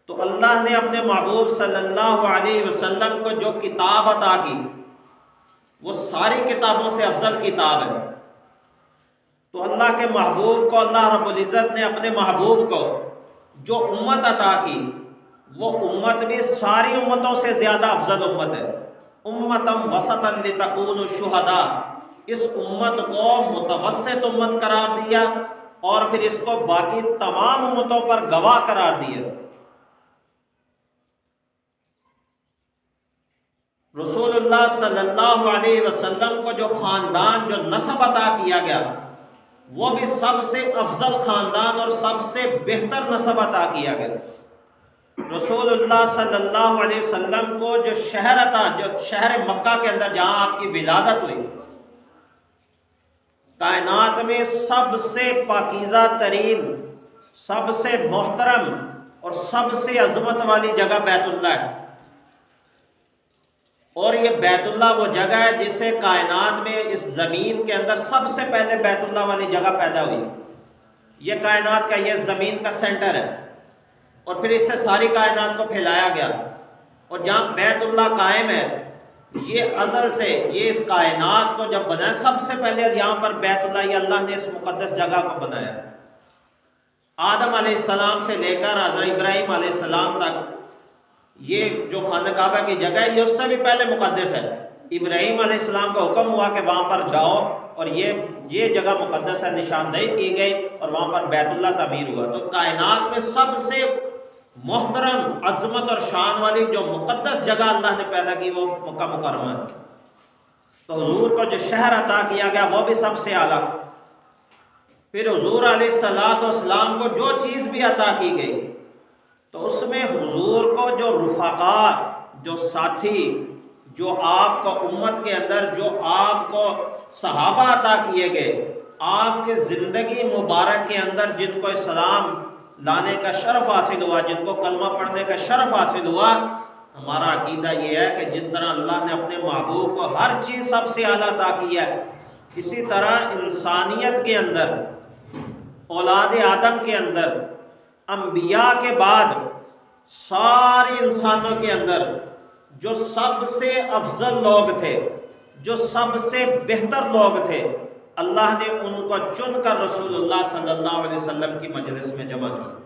تو اللہ نے اپنے محبوب صلی اللہ علیہ وسلم کو جو کتاب عطا کی وہ ساری کتابوں سے افضل کتاب ہے۔ تو اللہ کے محبوب کو اللہ رب العزت نے اپنے محبوب کو جو امت عطا کی وہ امت بھی ساری امتوں سے زیادہ افضل امت ہے۔ امتم وسطا لتکونوا شہداء، اس امت کو متوسط امت قرار دیا اور پھر اس کو باقی تمام امتوں پر گواہ قرار دیا۔ رسول اللہ صلی اللہ علیہ وسلم کو جو خاندان جو نسب عطا کیا گیا وہ بھی سب سے افضل خاندان اور سب سے بہتر نسب عطا کیا گیا۔ رسول اللہ صلی اللہ علیہ وسلم کو جو شہر عطا، جو شہر مکہ کے اندر جہاں آپ کی ولادت ہوئی، کائنات میں سب سے پاکیزہ ترین، سب سے محترم اور سب سے عظمت والی جگہ بیت اللہ ہے۔ اور یہ بیت اللہ وہ جگہ ہے جسے کائنات میں اس زمین کے اندر سب سے پہلے بیت اللہ والی جگہ پیدا ہوئی۔ یہ کائنات کا، یہ زمین کا سینٹر ہے اور پھر اس سے ساری کائنات کو پھیلایا گیا، اور جہاں بیت اللہ قائم ہے یہ ازل سے، یہ اس کائنات کو جب بنایا سب سے پہلے یہاں پر بیت اللہ، یہ اللہ نے اس مقدس جگہ کو بنایا۔ آدم علیہ السلام سے لے کر حضرت ابراہیم علیہ السلام تک یہ جو خانہ کعبہ کی جگہ ہے یہ اس سے بھی پہلے مقدس ہے۔ ابراہیم علیہ السلام کا حکم ہوا کہ وہاں پر جاؤ اور یہ جگہ مقدس ہے، نشاندہی کی گئی اور وہاں پر بیت اللہ تعمیر ہوا۔ تو کائنات میں سب سے محترم، عظمت اور شان والی جو مقدس جگہ اللہ نے پیدا کی وہ مکہ مکرمہ ہے۔ تو حضور کو جو شہر عطا کیا گیا وہ بھی سب سے اعلیٰ۔ پھر حضور علیہ السلام کو جو چیز بھی عطا کی گئی تو اس میں حضور کو جو رفقاء، جو ساتھی، جو آپ کو امت کے اندر، جو آپ کو صحابہ عطا کیے گئے، آپ کے زندگی مبارک کے اندر جن کو اسلام لانے کا شرف حاصل ہوا، جن کو کلمہ پڑھنے کا شرف حاصل ہوا، ہمارا عقیدہ یہ ہے کہ جس طرح اللہ نے اپنے محبوب کو ہر چیز سب سے اعلیٰ عطا کی ہے، اسی طرح انسانیت کے اندر، اولاد آدم کے اندر، انبیاء کے بعد سارے انسانوں کے اندر جو سب سے افضل لوگ تھے، جو سب سے بہتر لوگ تھے، اللہ نے ان کو چن کر رسول اللہ صلی اللہ علیہ وسلم کی مجلس میں جمع کیا۔